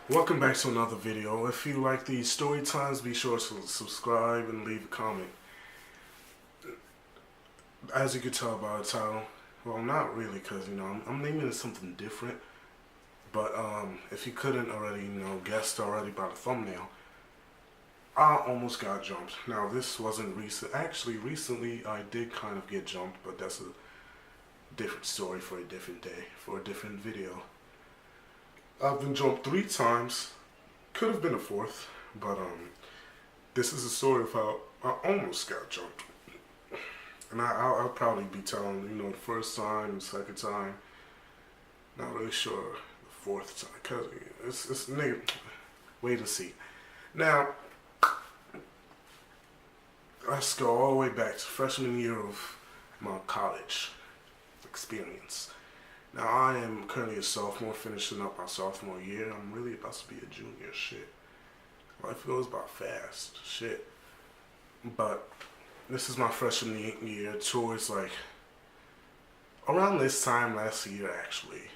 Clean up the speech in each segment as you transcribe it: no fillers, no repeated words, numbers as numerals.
Welcome back to another video. If you like these story times, be sure to subscribe and leave a comment. As you can tell by the title, well, not really, because I'm naming it something different. But if you couldn't already, guessed already by the thumbnail, I almost got jumped. Now this wasn't recent. Actually, recently I did kind of get jumped, but that's a different story for a different day, for a different video. I've been jumped 3 times. Could have been a fourth, but this is a story of how I almost got jumped. And I'll probably be telling, the first time, the second time. Not really sure the fourth time, cause it's nigga. Wait and see. Now, let's go all the way back to freshman year of my college experience. Now, I am currently a sophomore, finishing up my sophomore year. I'm really about to be a junior, shit. Life goes by fast, shit. But this is my freshman year, towards like, around this time last year, actually.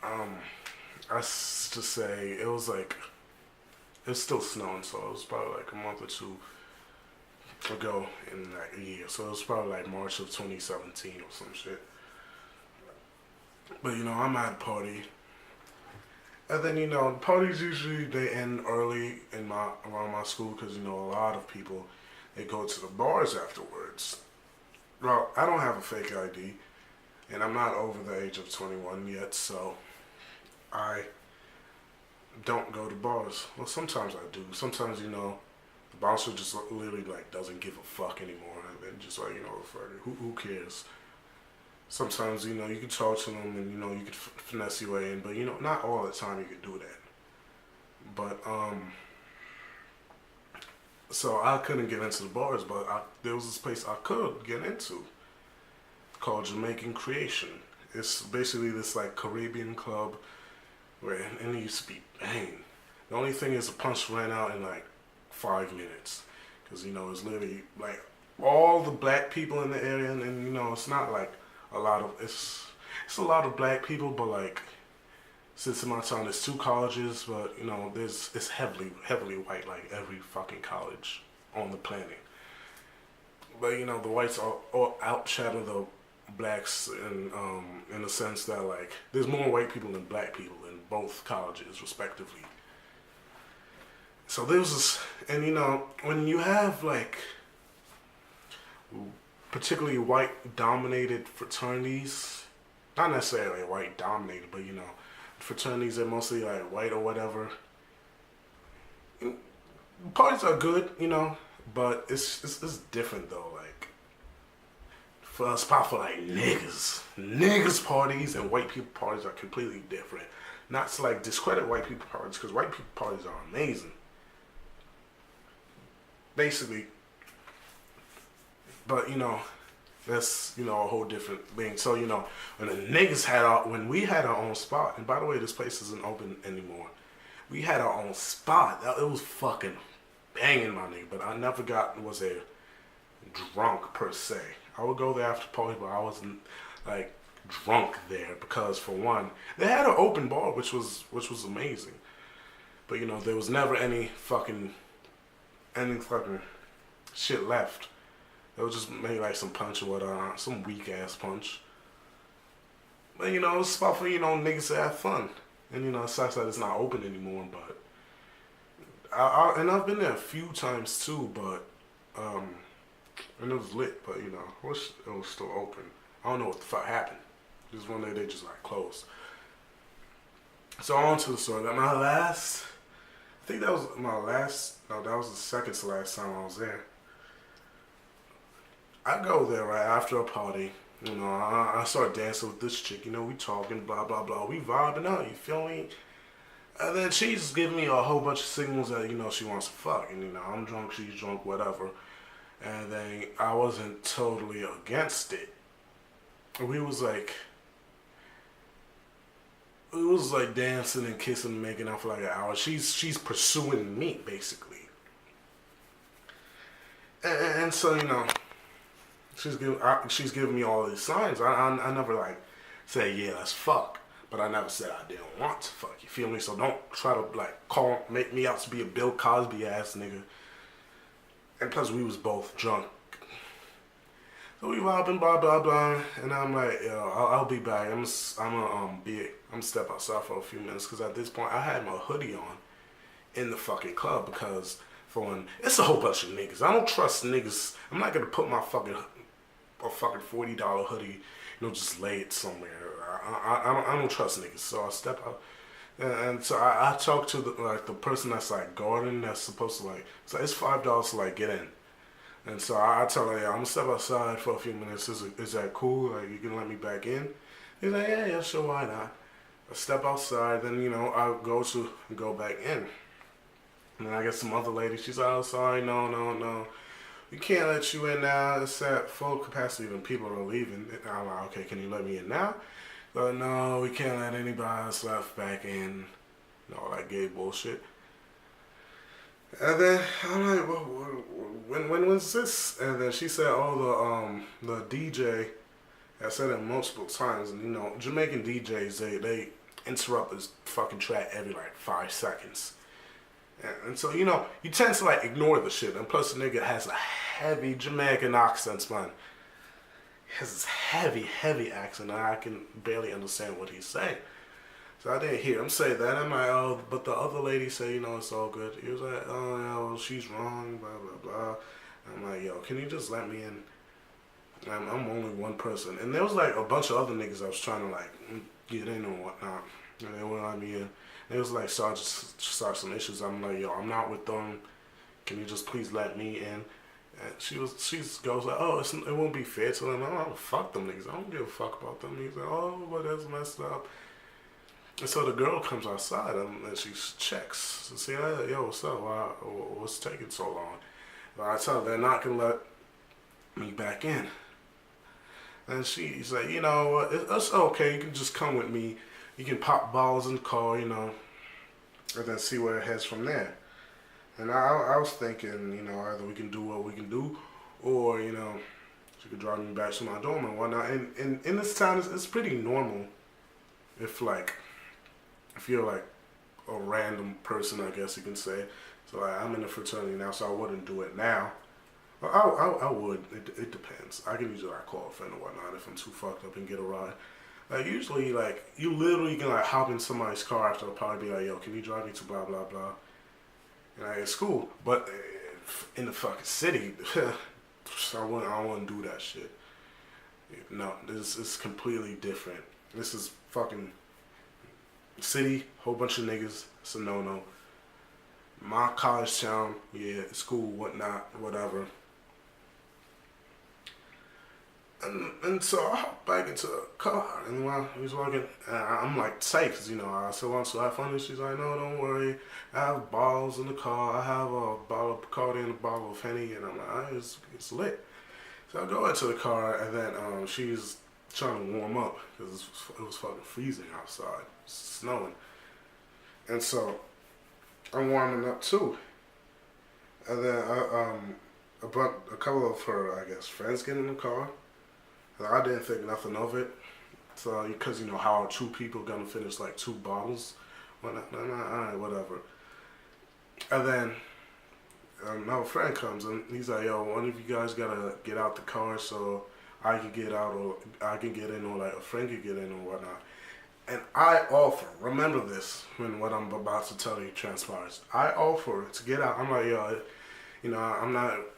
I just say, it was still snowing, so it was probably like a month or two ago in like a year. So it was probably like March of 2017 or some shit. But I'm at a party, and then parties usually they end early in around my school because a lot of people they go to the bars afterwards. Well, I don't have a fake ID, and I'm not over the age of 21 yet, so I don't go to bars. Well, sometimes I do. Sometimes the bouncer just literally like doesn't give a fuck anymore, and then just like who cares. Sometimes, you can talk to them and, you can finesse your way in, but, not all the time you can do that. But, so I couldn't get into the bars, but there was this place I could get into called Jamaican Creation. It's basically this, like, Caribbean club and it used to be bang. The only thing is the punch ran out in, like, 5 minutes. Because, it's literally, like, all the black people in the area, and it's not, like, it's a lot of black people, but like since in my town there's 2 colleges, but it's heavily white, like every fucking college on the planet. But the whites all outshadow the blacks in the sense that like there's more white people than black people in both colleges respectively. So there's this, and when you have like particularly white-dominated fraternities, not necessarily white-dominated, but fraternities that mostly like white or whatever. Parties are good, but it's different though. Like for a spot for like niggas parties and white people parties are completely different. Not to like discredit white people parties, because white people parties are amazing. Basically. But that's a whole different thing. So when the niggas when we had our own spot, and by the way, this place isn't open anymore. We had our own spot. It was fucking banging, my nigga. But I never was a drunk per se. I would go there after party, but I wasn't like drunk there because for one, they had an open bar, which was amazing. But there was never any fucking shit left. It was just maybe like some punch or whatever, some weak ass punch. But it was a spot for niggas to have fun, and it sucks that it's not open anymore. But I've been there a few times too, but and it was lit. But I wish it was still open. I don't know what the fuck happened. Just one day they just like closed. So on to the story. I think that was my last. No, that was the second to last time I was there. I go there right after a party. I start dancing with this chick. We talking, blah, blah, blah. We vibing out, you feel me? And then she's giving me a whole bunch of signals that, she wants to fuck. And, I'm drunk, she's drunk, whatever. And then I wasn't totally against it. We was like dancing and kissing and making out for like an hour. She's pursuing me, basically. And so, she's giving me all these signs. I never like say, yeah, let's fuck. But I never said I didn't want to fuck. You feel me? So don't try to like make me out to be a Bill Cosby ass nigga. And plus we was both drunk. So we vibing, blah blah blah, and I'm like, yo, I'll be back. I'm step outside for a few minutes because at this point I had my hoodie on in the fucking club because for one, it's a whole bunch of niggas. I don't trust niggas. I'm not gonna put my fucking $40 hoodie, just lay it somewhere. I don't trust niggas. So I step out. And so I talked to the person that's like guarding that's supposed to like, so it's $5 to like get in. And so I tell her, yeah, I'm gonna step outside for a few minutes. Is that cool? Like, you can let me back in? He's like, yeah, sure, why not? I step outside, then, I go back in. And then I get some other lady, she's like, oh, sorry, no. We can't let you in now. It's at full capacity when people are leaving. And I'm like, okay, can you let me in now? But no, we can't let anybody else left back in. All that gay bullshit. And then I'm like, well, when was this? And then she said, oh, the DJ. I said it multiple times, and Jamaican DJs they interrupt this fucking track every like 5 seconds, and so you tend to like ignore the shit. And plus the nigga has a heavy Jamaican accent, man. He has this heavy accent, and I can barely understand what he's saying. So I didn't hear him say that. I'm like, oh, but the other lady said, it's all good. He was like, oh, yeah, well, she's wrong, blah, blah, blah. I'm like, yo, can you just let me in? I'm only one person. And there was like a bunch of other niggas I was trying to like get in and whatnot. And they wouldn't let me in. It was like, start some issues. I'm like, yo, I'm not with them. Can you just please let me in? And she goes like, oh, it won't be fair to them. I'm like, fuck them niggas. I don't give a fuck about them. He's like, oh, but that's messed up. And so the girl comes outside and she checks to see, yo, what's up? What's taking so long? But I tell her they're not going to let me back in. And she's like, it's okay. You can just come with me. You can pop balls in the car, and then see where it heads from there. And I was thinking, either we can do what we can do, or, she could drive me back to my dorm and whatnot. And in this town, it's pretty normal if you're like a random person, I guess you can say. So like, I'm in a fraternity now, so I wouldn't do it now. Well, I would. It depends. I can usually like call a friend or whatnot if I'm too fucked up and get a ride. Like usually, like you literally can like hop in somebody's car after they'll probably be like, yo, can you drive me to blah blah blah? And like, it's cool. But in the fucking city, I wouldn't do that shit. No, this is completely different. This is fucking city, whole bunch of niggas. It's a no-no. My college town, yeah, it's cool, whatnot, whatever. And so I hopped back into the car, and while he was walking, I'm like tight, because, I still want to have fun, and she's like, no, don't worry, I have bottles in the car, I have a bottle of Bacardi and a bottle of Henny, and I'm like, it's lit. So I go into the car, and then she's trying to warm up, because it was fucking freezing outside, snowing. And so I'm warming up too. And then a couple of her, I guess, friends get in the car. And I didn't think nothing of it. So, because how are 2 people gonna finish like 2 bottles? Alright, whatever. And then another friend comes and he's like, yo, one of you guys gotta get out the car so I can get out, or I can get in, or like a friend can get in or whatnot. And I offer, remember this when what I'm about to tell you transpires. I offer to get out. I'm like, yo,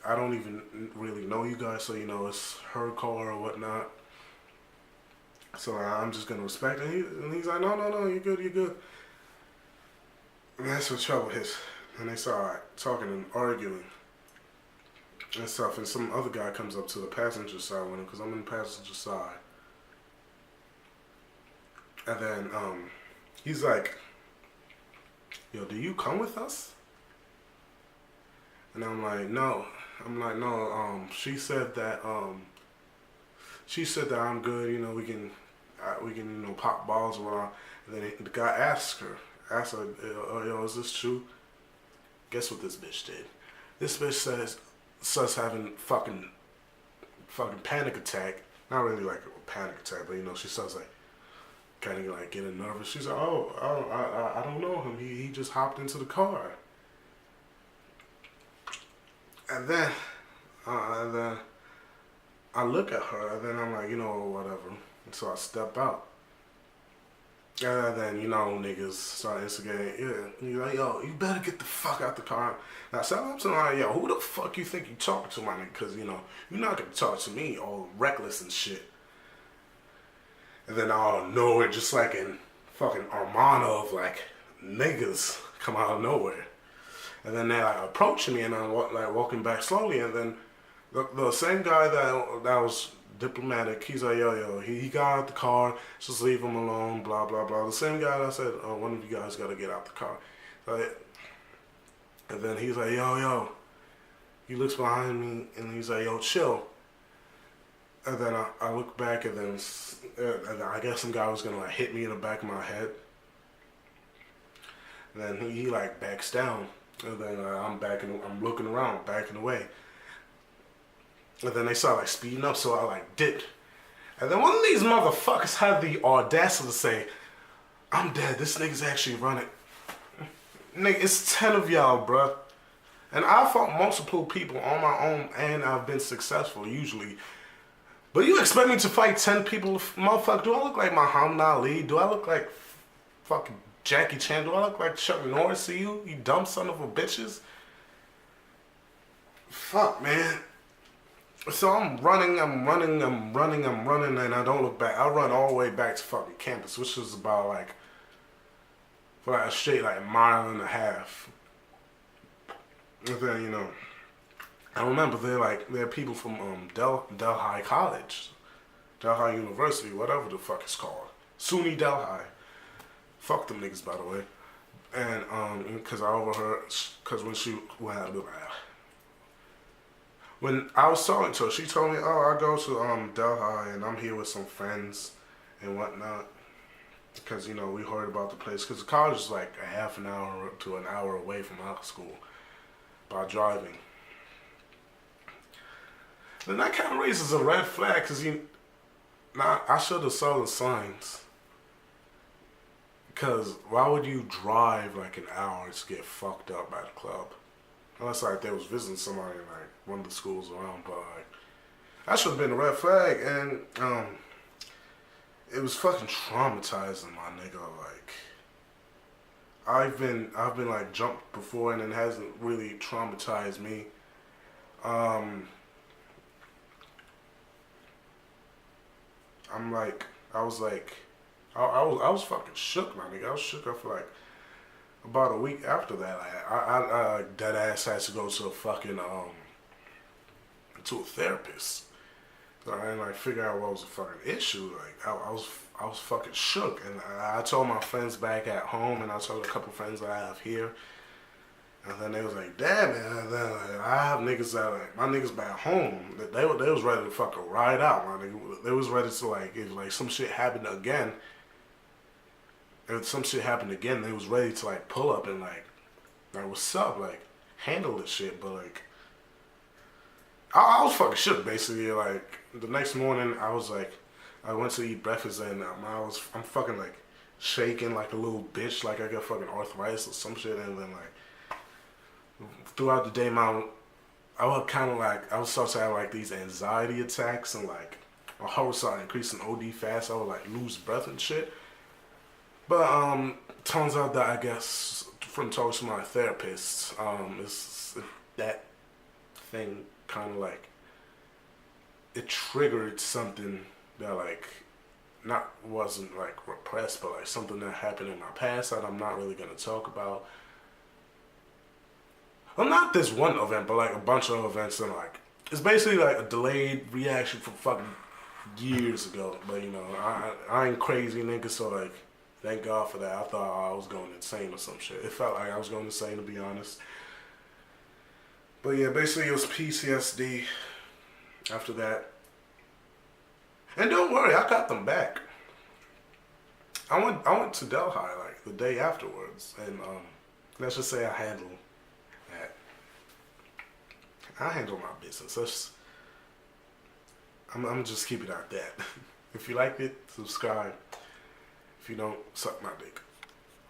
I don't even really know you guys, so it's her car or whatnot. So I'm just gonna respect it. And he's like, no, you're good. And that's where trouble hits. And they start talking and arguing and stuff. And some other guy comes up to the passenger side with him, because I'm in the passenger side. And then he's like, yo, do you come with us? And I'm like, no. She said that I'm good. We can pop balls around. And then the guy asked her, yo, is this true? Guess what this bitch did? This bitch starts having fucking panic attack. Not really like a panic attack, but she starts like kind of like getting nervous. She's like, I don't know him. He just hopped into the car. And then, I look at her, and then I'm like, whatever. And so I step out. And then, niggas start instigating. Yeah, you're like, yo, you better get the fuck out the car. And I said, I'm like, yo, who the fuck you think you talking to, my nigga? Because, you're not going to talk to me all reckless and shit. And then out of nowhere, just like in fucking Armada of like niggas come out of nowhere. And then they're like approaching me, and I'm like walking back slowly. And then the same guy that was diplomatic, he's like, yo, he got out the car, just leave him alone, blah, blah, blah. The same guy that said, one of you guys got to get out the car. And then he's like, yo. He looks behind me, and he's like, yo, chill. And then I look back, and then I guess some guy was gonna like hit me in the back of my head. And then he like backs down, and then I'm looking around, backing away. And then they start like speeding up, so I like dipped. And then one of these motherfuckers had the audacity to say, "I'm dead. This nigga's actually running." Nigga, it's 10 of y'all, bruh. And I fought multiple people on my own, and I've been successful usually. But you expect me to fight 10 people? Motherfucker, do I look like Muhammad Ali? Do I look like fucking Jackie Chan? Do I look like Chuck Norris to you? You dumb son of a bitches? Fuck, man. So I'm running, and I don't look back. I run all the way back to fucking campus, which is about like, for like a straight like mile and a half. And then, I remember they're people from Delhi College, Delhi University, whatever the fuck it's called, SUNY Delhi. Fuck them niggas, by the way. And because I overheard, because when I was talking to her, she told me, "Oh, I go to Delhi, and I'm here with some friends and whatnot." Because we heard about the place. Because the college is like a half an hour to an hour away from our school by driving. Then that kind of raises a red flag, because I should have saw the signs. Because why would you drive like an hour to get fucked up at a club? Unless like they was visiting somebody in like one of the schools around, but like that should have been a red flag, and it was fucking traumatizing, my nigga. Like I've been like jumped before, and it hasn't really traumatized me. I was fucking shook, my nigga. I was shook up for like about a week after that. I dead ass had to go to a fucking to a therapist. So I didn't like figure out what was the fucking issue. Like I was fucking shook, and I told my friends back at home, and I told a couple friends that I have here. And then they was like, "Damn, man." And then I have niggas that like my niggas back home. They was ready to fucking ride out, my nigga. They was ready to like if like some shit happened again. If some shit happened again, they was ready to like pull up and like what's up, like handle this shit. But like I was fucking shook basically. Like the next morning, I went to eat breakfast, and I'm fucking like shaking like a little bitch, like I got fucking arthritis or some shit, and then like. Throughout the day, I was starting to have like these anxiety attacks, and like my heart was starting increasing OD fast. I would like lose breath and shit. But turns out that I guess from talking to my therapist, that thing kind of like it triggered something that like wasn't like repressed, but like something that happened in my past that I'm not really gonna talk about. Well, not this one event, but like a bunch of events, and like it's basically like a delayed reaction from fucking years ago. But I ain't crazy, nigga. So like, thank God for that. I thought I was going insane or some shit. It felt like I was going insane, to be honest. But yeah, basically it was PTSD after that. And don't worry, I got them back. I went to Delhi like the day afterwards, and let's just say I handled that. I handle my business. I'm just keep it out that. If you like it, subscribe. If you don't, suck my dick.